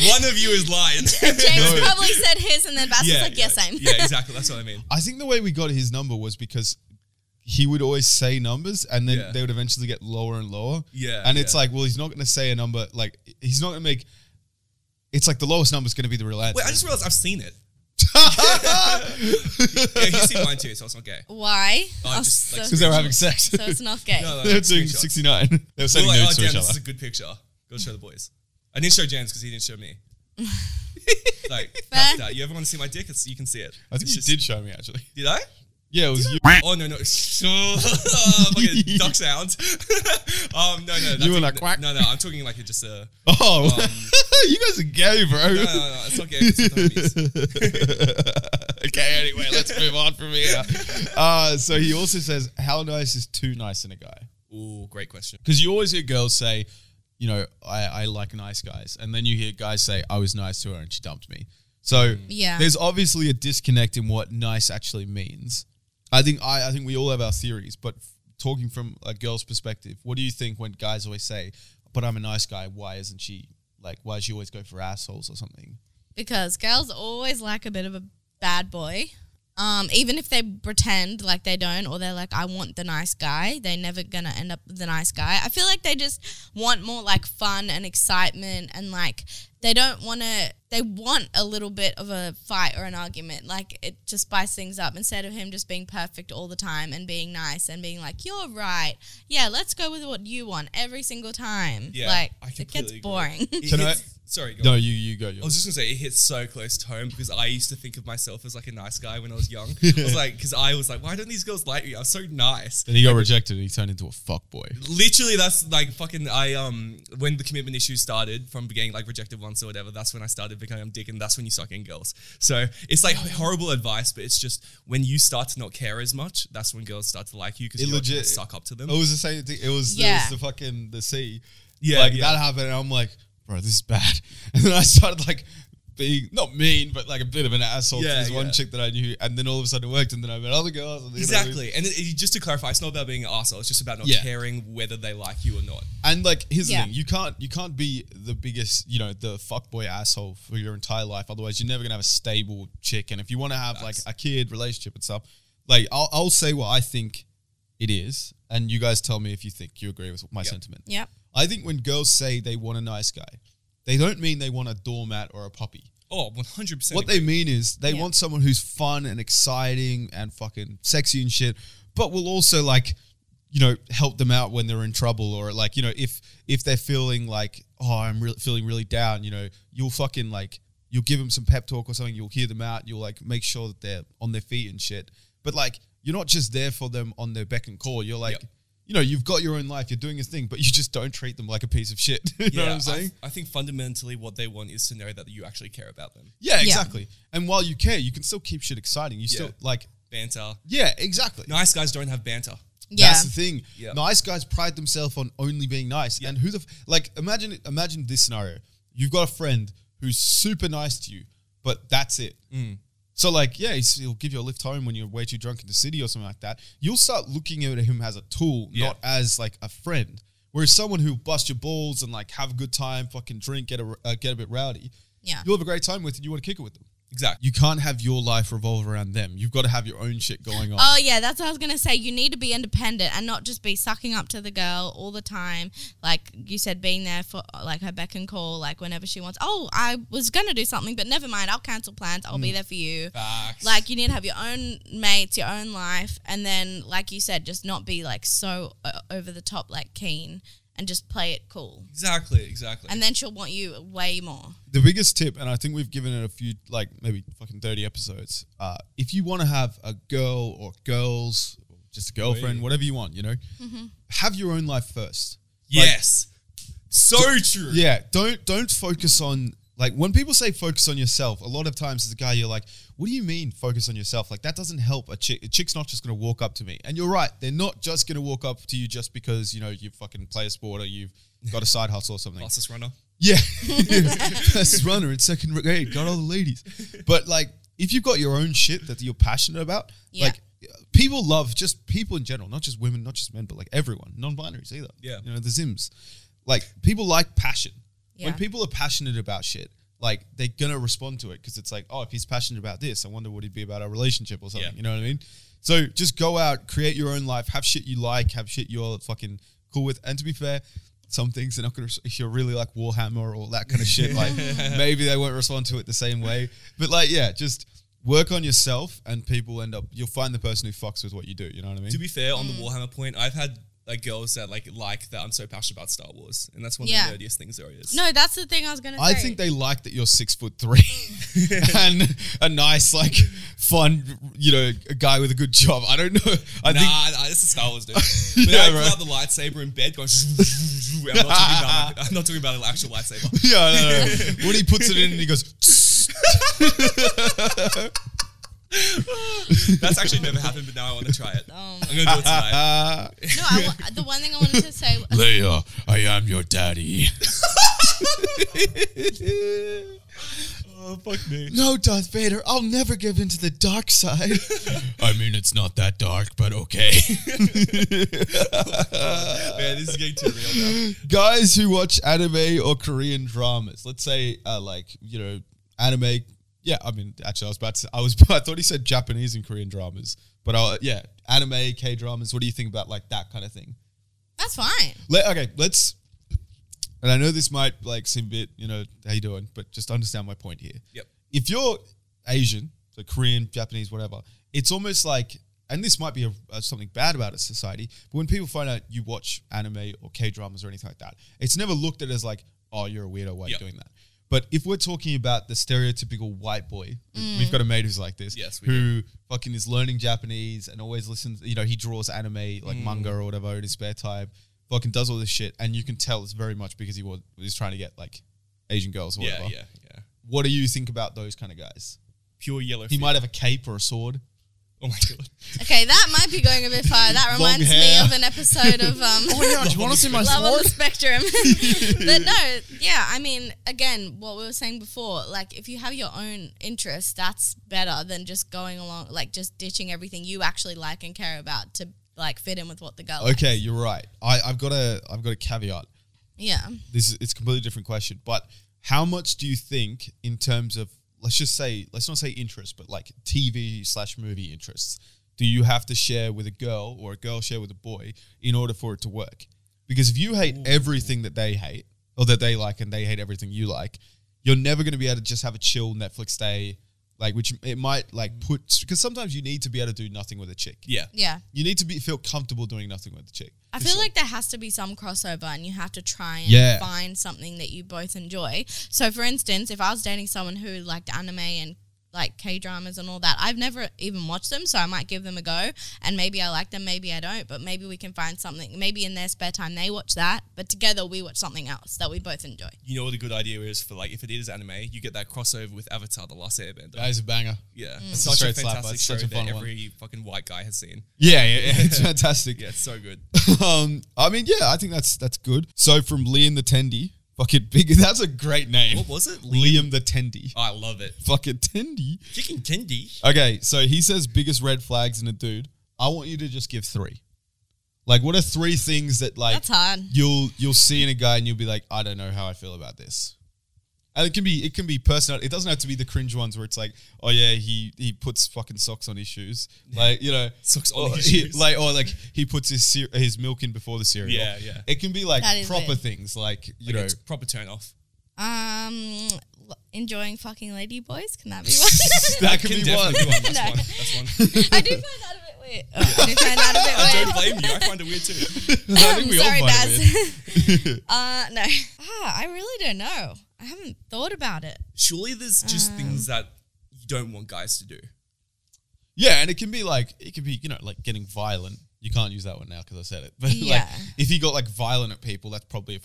One of you is lying. James probably said his, and then Bass was like, "Yeah, same." Yeah, exactly. That's what I mean. I think the way we got his number was because he would always say numbers and then they would eventually get lower and lower. Yeah. And it's like, well, he's not going to say a number. Like, he's not going to make... It's like the lowest number is going to be the real answer. Wait, I just realized I've seen it. Yeah, he's seen mine too, so it's not gay. Why? Oh, just, like, because they were having sex. So it's not gay. No, They were doing screenshots. 69. They were sending We're like, notes oh, to damn, each this other. is a good picture. Go show the boys. I didn't show James because he didn't show me. Like, that's that. You ever want to see my dick? You can see it. I think you did show me, actually. Did I? Yeah, it was you. Oh, no. Fucking duck sound. No. That's You were like, quack. No, I'm talking like just a... Oh, you guys are gay, bro. No, it's not gay. It's homies. Okay, anyway, let's move on from here. So he also says, how nice is too nice in a guy? Ooh, great question. Because you always hear girls say, you know, I like nice guys. And then you hear guys say, I was nice to her and she dumped me. So there's obviously a disconnect in what nice actually means. I think we all have our theories, but talking from a girl's perspective, what do you think when guys always say, but I'm a nice guy, why isn't she, like, why does she always go for assholes or something? Because girls always like a bit of a bad boy. Even if they pretend like they don't, or they're like, I want the nice guy, they're never gonna end up with the nice guy. I feel like they just want more like fun and excitement, and like they want a little bit of a fight or an argument. Like it just spices things up instead of him just being perfect all the time and being nice and being like, you're right. Yeah, let's go with what you want every single time. Yeah, like I it gets completely boring. Sorry, go No, on. you go. I was just gonna say it hits so close to home because I used to think of myself as like a nice guy when I was young. I was like, because I was like, why don't these girls like me? I'm so nice. Then he got rejected and he turned into a fuck boy. Literally, that's like fucking. When the commitment issues started from getting like rejected once or whatever, that's when I started becoming a dick, and that's when you start getting girls. So it's like horrible advice, but it's just when you start to not care as much, that's when girls start to like you because you legit suck up to them. It was the same thing. It was the fucking the C. Yeah, like that happened, and I'm like, bro, this is bad. And then I started like being not mean, but like a bit of an asshole to this one chick that I knew, and then all of a sudden it worked, and then I met other girls. And exactly, and just to clarify, it's not about being an arsehole. It's just about not caring whether they like you or not. And like, here's the thing: you can't be the biggest, you know, the fuckboy asshole for your entire life. Otherwise, you're never gonna have a stable chick. And if you want to have like a kid, relationship, and stuff, like I'll say what I think it is, and you guys tell me if you think you agree with my sentiment. Yep. I think when girls say they want a nice guy, they don't mean they want a doormat or a puppy. Oh, 100%. What they mean is they want someone who's fun and exciting and fucking sexy and shit, but will also like, you know, help them out when they're in trouble, or like, you know, if they're feeling like, oh, I'm feeling really down, you know, you'll fucking like, you'll give them some pep talk or something, you'll hear them out, you'll like make sure that they're on their feet and shit. But like, you're not just there for them on their beck and call. You're like, you know, you've got your own life, you're doing a thing, but you just don't treat them like a piece of shit. You know what I'm saying? I think fundamentally what they want is to know that you actually care about them. Yeah, exactly. And while you care, you can still keep shit exciting. You still like banter. Yeah, exactly. Nice guys don't have banter. Yeah. That's the thing. Yeah. Nice guys pride themselves on only being nice. Yeah. And who the like imagine this scenario. You've got a friend who's super nice to you, but that's it. So like, he'll give you a lift home when you're way too drunk in the city or something like that. You'll start looking at him as a tool, not as like a friend. Whereas someone who bust your balls and like have a good time, fucking drink, get a bit rowdy, you'll have a great time with and you want to kick it with them. Exactly. You can't have your life revolve around them. You've got to have your own shit going on. Oh, yeah, that's what I was going to say. You need to be independent and not just be sucking up to the girl all the time. Like you said, being there for like her beck and call, like whenever she wants. Oh, I was going to do something, but never mind. I'll cancel plans. I'll be there for you. Facts. Like you need to have your own mates, your own life. And then, like you said, just not be like so over the top, like keen. And just play it cool. Exactly. And then she'll want you way more. The biggest tip, and I think we've given it a few, like maybe fucking 30 episodes. If you want to have a girl or girls, or just a girlfriend, whatever you want, you know, have your own life first. Yes. So true. Yeah. Don't focus on, like when people say focus on yourself, a lot of times as a guy, you're like, what do you mean focus on yourself? Like that doesn't help a chick. A chick's not just going to walk up to me. And you're right. They're not just going to walk up to you just because, you know, you fucking play a sport or you've got a side hustle or something. Fastest runner. Yeah. Fastest runner in second grade. Got all the ladies. But like, if you've got your own shit that you're passionate about, like people love just people in general, not just women, not just men, but like everyone, non-binaries either. Yeah. You know, the Zims. Like people like passion. Yeah. When people are passionate about shit, like they're going to respond to it because it's like, oh, if he's passionate about this, I wonder what he'd be about our relationship or something. Yeah. You know what I mean? So just go out, create your own life, have shit you like, have shit you're fucking cool with. And to be fair, some things they're not going to, if you're really like Warhammer or that kind of shit, like maybe they won't respond to it the same way. But like, yeah, just work on yourself and people you'll find the person who fucks with what you do. You know what I mean? To be fair, on the Warhammer point, I've had like girls that like that I'm so passionate about Star Wars, and that's one of the nerdiest things there is. No, that's the thing I was gonna say. I think they like that you're 6'3" and a nice, like, fun, you know, a guy with a good job. I don't know. I think it's a Star Wars dude. But Yeah, I pull right. out the lightsaber in bed, going. I'm not talking about an actual lightsaber. Yeah, no. When he puts it in and he goes. That's actually never happened, but now I want to try it. Oh I'm gonna do it tonight. No, the one thing I wanted to say. Leia, I am your daddy. Oh fuck me! No, Darth Vader, I'll never give in to the dark side. I mean, it's not that dark, but okay. Man, this is getting too real now. Guys who watch anime or Korean dramas, let's say, like, you know, anime. Yeah, I mean, actually, I thought he said Japanese and Korean dramas, but yeah, anime, K-dramas. What do you think about like that kind of thing? That's fine. Let's. And I know this might like seem a bit, you know, how you doing, but just understand my point here. Yep. If you're Asian, so Korean, Japanese, whatever, it's almost like, and this might be something bad about a society, but when people find out you watch anime or K-dramas or anything like that, it's never looked at as like, oh, you're a weirdo, why are you doing that? But if we're talking about the stereotypical white boy, we've got a mate who's like this, Yes, who fucking is learning Japanese and always listens, you know, he draws anime, like manga or whatever in his spare time, fucking does all this shit, and you can tell it's very much because he's trying to get like Asian girls or whatever. Yeah. What do you think about those kind of guys? Pure yellow. He might have a cape or a sword. Oh my god. Okay, that might be going a bit far. That reminds me of an episode of Oh yeah, do you want to see my Love on sword? the Spectrum. But no, yeah, I mean, again, what we were saying before, like if you have your own interests, that's better than just going along, like just ditching everything you actually like and care about to like fit in with what the girl likes. Okay, you're right. I've got a caveat. Yeah. It's a completely different question, but how much do you think in terms of, let's not say interest, but like TV/movie interests, do you have to share with a girl or a girl share with a boy in order for it to work? Because if you hate everything that they hate or that they like and they hate everything you like, you're never going to be able to just have a chill Netflix day, like, which it might like because sometimes you need to be able to do nothing with a chick. Yeah. Yeah. You need to feel comfortable doing nothing with a chick. I feel like there has to be some crossover and you have to try and Yeah. find something that you both enjoy. So for instance, if I was dating someone who liked anime and like K-dramas and all that, I've never even watched them, so I might give them a go and maybe I like them, maybe I don't, but maybe we can find something, maybe in their spare time they watch that, but together we watch something else that we both enjoy. You know what a good idea is for like if it is anime, you get that crossover with Avatar: The Last Airbender. That is a banger. Yeah, It's it's a such a straight slapper. fantastic It's show such a that fun one. every fucking white guy has seen. Yeah, it's fantastic. Yeah, it's so good. I mean, yeah, I think that's good. So from Liam the Tendy, fucking big. That's a great name. What was it? Liam the Tendy. I love it. Fucking Tendy. Chicken candy. Okay, so he says biggest red flags in a dude. I want you to just give 3. Like, what are 3 things that like That's hard. you'll see in a guy and you'll be like, I don't know how I feel about this. And it can be personal. It doesn't have to be the cringe ones where it's like, oh yeah, he puts fucking socks on his shoes, like, you know, Socks on his he, shoes. like he puts his milk in before the cereal. Yeah. It can be like That is proper weird. things, like you Like know, it's proper turn off. Enjoying fucking lady boys, can that be one? that can be one. definitely be one. No. That's one. I do find that a bit weird. I do find that a bit I weird. don't blame you. I find it weird too. I think we all Sorry, find Baz. it weird. No. I really don't know. I haven't thought about it. Surely there's just things that you don't want guys to do. Yeah, and it can be you know, like getting violent. You can't use that one now because I said it. But like, Yeah. if you got like violent at people, that's probably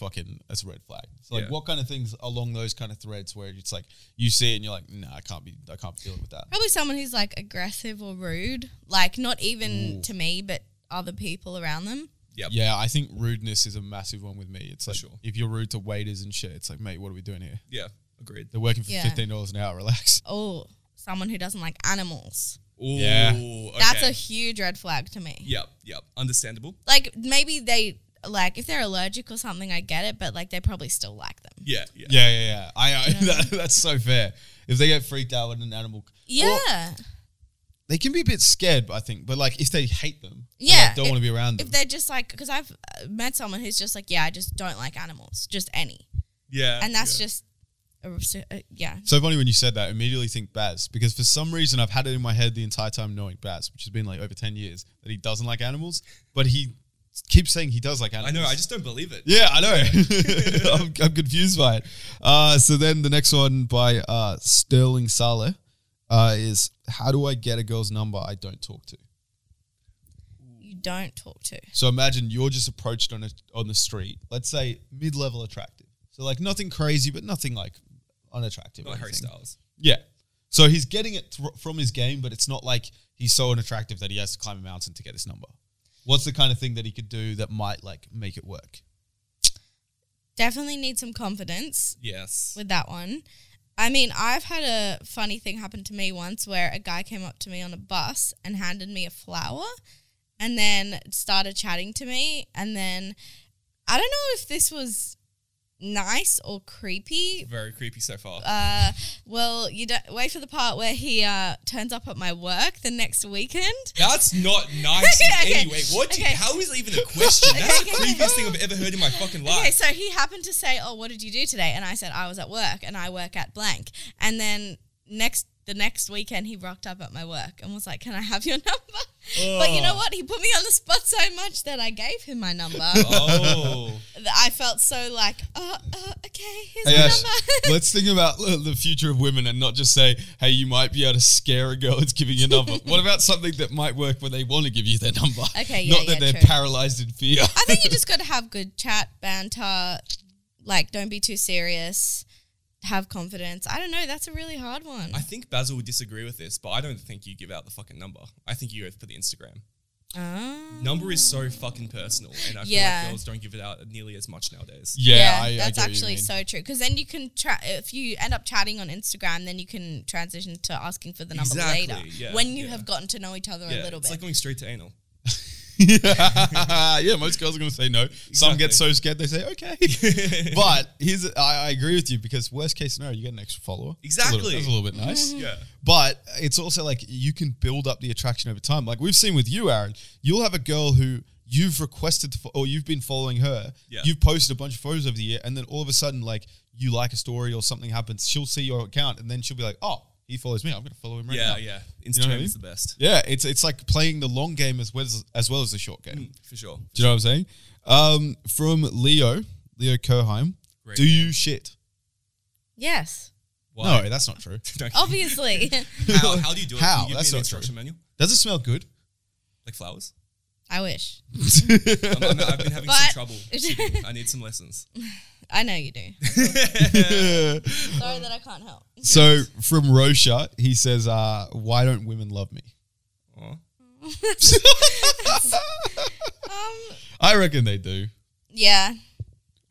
that's a red flag. So like, Yeah. what kind of things along those kind of threads where it's like you see it and you're like, nah, I can't be dealing with that. Probably someone who's like aggressive or rude. Like not even to me, but other people around them. Yep. Yeah, I think rudeness is a massive one with me. It's like sure. if you're rude to waiters and shit, it's like, mate, what are we doing here? Yeah. Agreed. They're working for Yeah. $15 an hour. Relax. Oh, someone who doesn't like animals. Ooh, Yeah. Okay. That's a huge red flag to me. Yep. Understandable. Like maybe they like if they're allergic or something, I get it, but like they probably still like them. Yeah. Yeah. That's so fair. If they get freaked out when an animal, Yeah. Or they can be a bit scared, I think. But like if they hate them, or, Yeah, like, don't want to be around them. If they're just like, because I've met someone who's just like, yeah, I just don't like animals, just any, Yeah. and that's yeah. just, yeah, So funny when you said that. Immediately think Baz, because for some reason I've had it in my head the entire time knowing Baz, which has been like over 10 years, that he doesn't like animals, but he keeps saying he does like I animals. know. I just don't believe it. Yeah, I know. I'm confused by it. So then the next one by Sterling Saleh is, how do I get a girl's number I don't talk to? you don't talk to. So imagine you're just approached on the street, let's say mid-level attractive. So like nothing crazy, but nothing like unattractive. Not or Harry anything. Styles. Yeah. So he's getting it from his game, but it's not like he's so unattractive that he has to climb a mountain to get his number. What's the kind of thing that he could do that might like make it work? Definitely need some confidence Yes. with that one. I mean, I've had a funny thing happen to me once where a guy came up to me on a bus and handed me a flower and then started chatting to me. And then I don't know if this was nice or creepy. Very creepy so far. Well, you don't wait for the part where he turns up at my work the next weekend. That's not nice in Okay, any way. What? okay. How is that even a question? That's Okay, the creepiest thing I've ever heard in my fucking life. Okay, so he happened to say, "Oh, what did you do today?" And I said, "I was at work, and I work at blank." And then the next weekend, he rocked up at my work and was like, "Can I have your number?" But you know what? He put me on the spot so much that I gave him my number. Oh. I felt so like, okay, here's Hey my Ash, number. let's think about the future of women and not just say, hey, you might be able to scare a girl into giving you a number. What about something that might work when they want to give you their number? Okay, Not that they're true. paralyzed in fear. I think you just got to have good chat, banter, like don't be too serious, have confidence. I don't know. That's a really hard one. I think Basil would disagree with this, but I don't think you give out the fucking number. I think you go for the Instagram. Number is so fucking personal, and I feel Yeah. like girls don't give it out nearly as much nowadays. I that's get what you actually mean. so true. Because then you can, if you end up chatting on Instagram, then you can transition to asking for the number Exactly, later yeah, when you yeah. have gotten to know each other a little It's bit. like going straight to anal. Yeah, most girls are going to say no. Some get so scared they say okay. But I agree with you, because worst case scenario, you get an extra follower. Exactly. That's a little bit nice. Yeah. But it's also like you can build up the attraction over time. Like we've seen with you, Aaron. You'll have a girl who you've requested or you've been following her. Yeah. You've posted a bunch of photos over the year, and then all of a sudden, like you like a story or something happens, she'll see your account, and then she'll be like, "Oh, he follows me. I'm going to follow him right now." Yeah. You know Instagram what I mean? is the best. Yeah, it's like playing the long game as well as the short game. For sure. Do you know what I'm saying? From Leo Koheim, Great do name. you shit? Yes, Why? No, that's not true. obviously. How do you do it? How? Can you give That's me an not instruction manual? Does it smell good? Like flowers? I wish. I've been having some But- trouble. shipping. I need some lessons. I know you do. Sorry that I can't help. So from Rosha, he says, why don't women love me? Aw. I reckon they do. Yeah.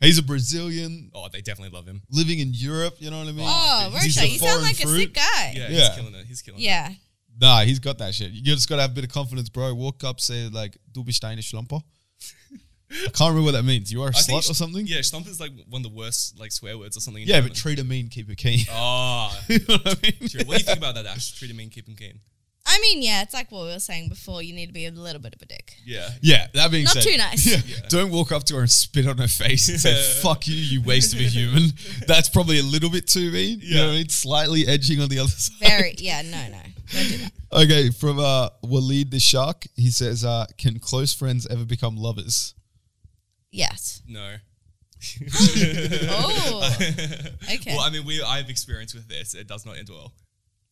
He's a Brazilian Oh, they definitely love him. living in Europe, you know what I mean? Oh, he's Rosha, a you sound foreign like a fruit. sick guy. Yeah, Yeah. he's killing it. He's killing it. Yeah. Nah, he's got that shit. You just got to have a bit of confidence, bro. Walk up, say like, du bist eine Schlampe. I can't remember what that means. You are a I think slut or something? Yeah, stomp is like one of the worst like swear words or something. In Yeah, German. but treat a mean, keep a keen. Oh, You know what I mean? true. What do you think about that, Ash? Treat him mean, keep him keen. I mean, yeah, it's like what we were saying before. You need to be a little bit of a dick. Yeah. Yeah, that being Not said. too nice. Yeah, don't walk up to her and spit on her face and say, fuck you, you waste of a human. That's probably a little bit too mean. You know what I mean? Slightly edging on the other side. Very, yeah, no. Don't do that. Okay, from Waleed the Shark, he says, can close friends ever become lovers? Yes. No. Oh. Okay. Well, I mean, I've experienced with this. It does not end well.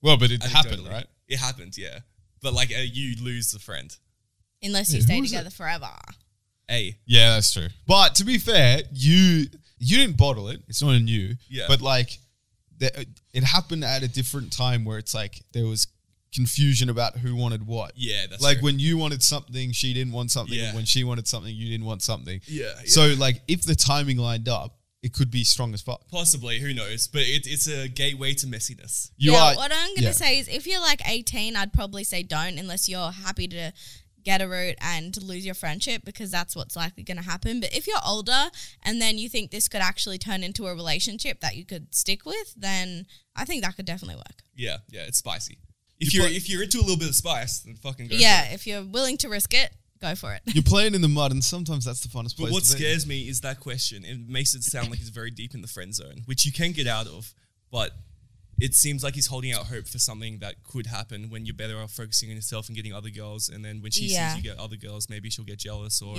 Well, but it happened, Anecdotally. right? It happened, yeah. But like, you lose the friend. Unless you Yeah, stay who was together forever. Yeah, that's true. But to be fair, you didn't bottle it. It's not on you. Yeah. But like, it happened at a different time where it's like there was confusion about who wanted what. Yeah, that's like true. when you wanted something, she didn't want something. Yeah. And when she wanted something, you didn't want something. Yeah. So like, if the timing lined up, it could be strong as fuck. Possibly, who knows? But it's a gateway to messiness. What I'm going to say is if you're like 18, I'd probably say don't unless you're happy to get a root and lose your friendship because that's what's likely going to happen. But if you're older and then you think this could actually turn into a relationship that you could stick with, then I think that could definitely work. Yeah, it's spicy. If you're into a little bit of spice, then fucking go. Yeah, for it. if you're willing to risk it, go for it. You're playing in the mud, and sometimes that's the funnest place But what to be. scares me is that question. It makes it sound like he's very deep in the friend zone, which you can get out of, but it seems like he's holding out hope for something that could happen when you're better off focusing on yourself and getting other girls. And then when she sees you get other girls, maybe she'll get jealous or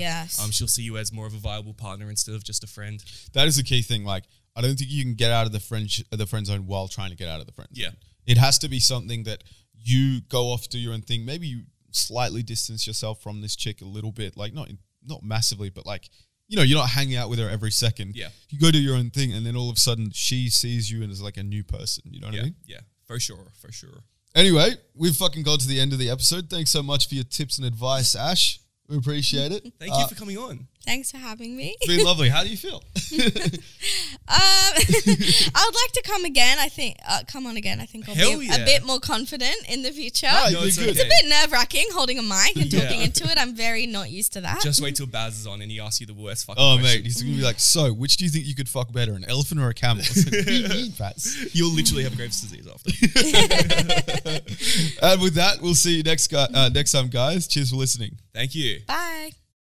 she'll see you as more of a viable partner instead of just a friend. That is the key thing. Like, I don't think you can get out of the friend zone while trying to get out of the friend zone. Yeah. It has to be something that you go off, do your own thing. Maybe you slightly distance yourself from this chick a little bit, like not massively, but like, you know, you're not hanging out with her every second. Yeah. You go do your own thing, and then all of a sudden she sees you and is like a new person. You know what I mean? Yeah, for sure. Anyway, we've fucking got to the end of the episode. Thanks so much for your tips and advice, Ash. We appreciate it. Thank you for coming on. Thanks for having me. It's been lovely. How do you feel? I would like to come again. I think come on again. I think I'll Hell be yeah. a bit more confident in the future. No, No, it's you're good. It's a bit nerve-wracking holding a mic and talking Yeah. into it. I'm very not used to that. Just wait till Baz is on and he asks you the worst fucking Oh, question. mate, he's going to be like, so, which do you think you could fuck better, an elephant or a camel? Bats. You'll literally have Graves' disease after. And with that, we'll see you next time, guys. Cheers for listening. Thank you. Bye.